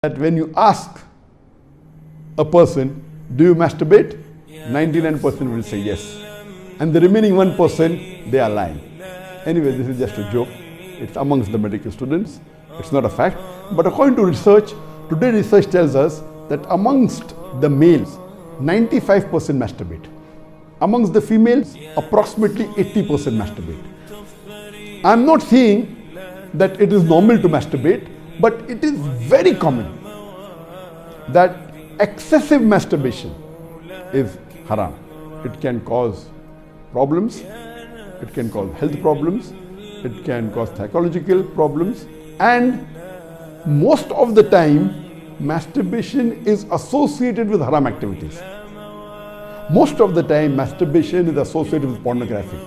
that when you ask a person, do you masturbate? 99% will say yes. And the remaining 1%, they are lying. Anyway, this is just a joke. It's amongst the medical students. It's not a fact. But according to research, today research tells us that amongst the males, 95% masturbate. Amongst the females, approximately 80% masturbate. I'm not saying that it is normal to masturbate, but it is very common that excessive masturbation is haram. It can cause problems, it can cause health problems, it can cause psychological problems, and most of the time masturbation is associated with haram activities. Most of the time masturbation is associated with pornography,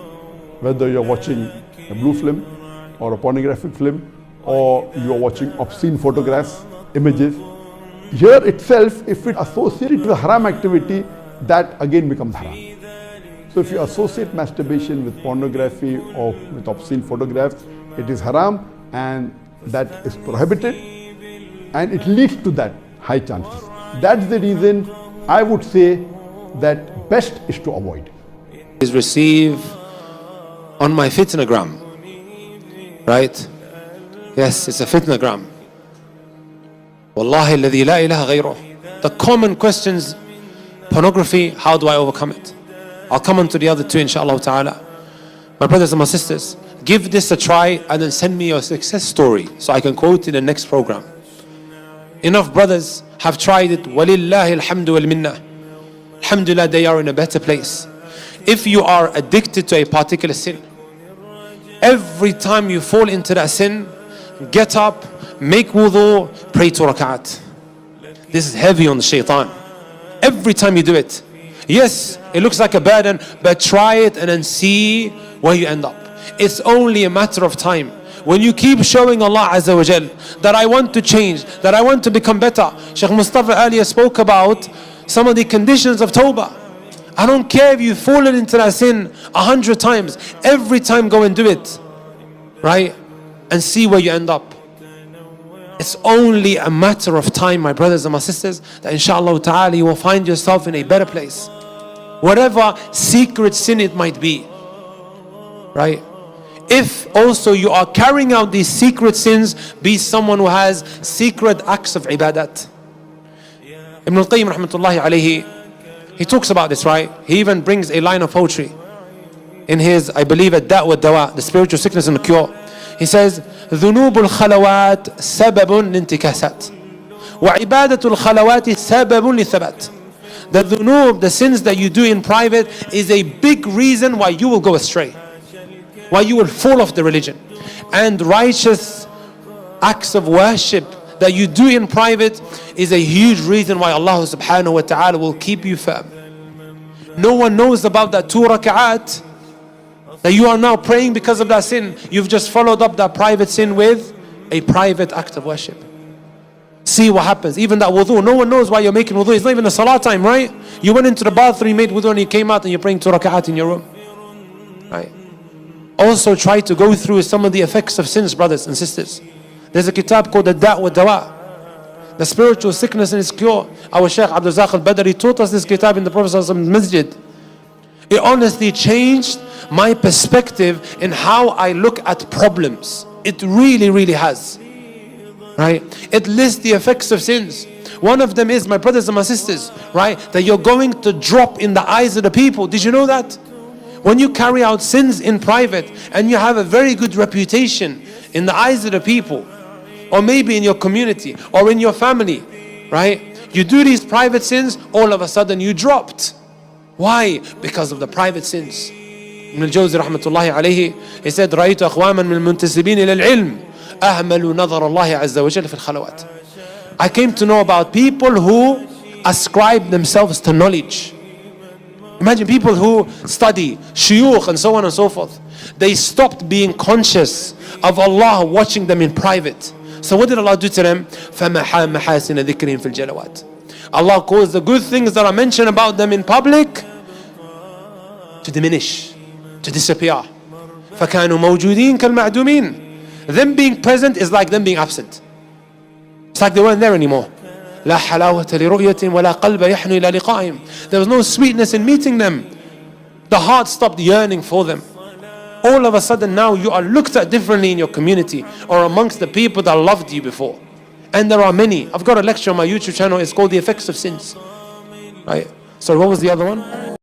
whether you're watching a blue film or a pornographic film, or you're watching obscene photographs, images. Here itself, if it associated with haram activity, that again becomes haram. So if you associate masturbation with pornography or with obscene photographs, it is haram, and that is prohibited, and it leads to that high chances. That's the reason I would say that best is to avoid. Is receive on my fitnagram, right? Yes, it's a fitnagram. Wallahi alladhi la ilaha ghayruh. The common questions, pornography, how do I overcome it? I'll come on to the other two inshallah ta'ala. My brothers and my sisters, give this a try and then send me your success story so I can quote in the next program. Enough brothers have tried it. Walillahi alhamdu wal minna. Alhamdulillah, they are in a better place. If you are addicted to a particular sin, every time you fall into that sin, get up, make wudu, pray 2 rak'at. This is heavy on the shaitan. Every time you do it. Yes, it looks like a burden, but try it and then see where you end up. It's only a matter of time. When you keep showing Allah Azza wa Jal that I want to change, that I want to become better. Sheikh Mustafa earlier spoke about some of the conditions of tawbah. I don't care if you've fallen into that sin 100 times. Every time go and do it. Right? And see where you end up. It's only a matter of time, my brothers and my sisters, that inshallah ta'ala you will find yourself in a better place. Whatever secret sin it might be. Right? If also you are carrying out these secret sins, be someone who has secret acts of ibadat. Ibn al-Qayyim rahmatullahi alayhi, he talks about this, right? He even brings a line of poetry in his, I believe, ad-da' wa dawa, the spiritual sickness and the cure. He says, ذنوب الخلوات سبب لانتكاسات وعبادة الخلوات سبب للثبات. The dhunub, the sins that you do in private, is a big reason why you will go astray, why you will fall off the religion. And righteous acts of worship that you do in private is a huge reason why Allah subhanahu wa ta'ala will keep you firm. No one knows about that 2 rak'at that you are now praying because of that sin. You've just followed up that private sin with a private act of worship. See what happens. Even that wudu, no one knows why you're making wudu. It's not even a salah time, right? You went into the bathroom, you made wudu, and you came out and you're praying 2 rak'at in your room. Right? Also try to go through some of the effects of sins, brothers and sisters. There's a kitab called ad-da' wa dawa, the spiritual sickness and its cure. Our Shaykh Abdul Razak al-Badri taught us this kitab in the Prophet's masjid. It honestly changed my perspective in how I look at problems. It really, really has. Right? It lists the effects of sins. One of them is, my brothers and my sisters, right, that you're going to drop in the eyes of the people. Did you know that? When you carry out sins in private and you have a very good reputation in the eyes of the people, or maybe in your community or in your family, right? You do these private sins, all of a sudden you dropped. Why? Because of the private sins. Ibn al-Jawzi rahmatullahi alayhi, he said, رأيت أقواما من المنتسبين إلى العلم أهملوا نظر الله عز وجل في الخلوات. I came to know about people who ascribe themselves to knowledge. Imagine people who study, shuyukh and so on and so forth. They stopped being conscious of Allah watching them in private. So what did Allah do to them? فَمَحَا مَحَاسِنَ ذِكْرِهِمْ فِي الْجَلَوَاتِ. Allah caused the good things that are mentioned about them in public to diminish, to disappear. فَكَانُوا مَوْجُودِينَ كَالْمَعْدُومِينَ. Them being present is like them being absent. It's like they weren't there anymore. لا حلاوة لرؤية ولا قلب يحنو إلى لقائهم. There was no sweetness in meeting them. The heart stopped yearning for them. All of a sudden now you are looked at differently in your community or amongst the people that loved you before. And there are many. I've got a lecture on my YouTube channel. It's called The Effects of Sins. Right? So what was the other one?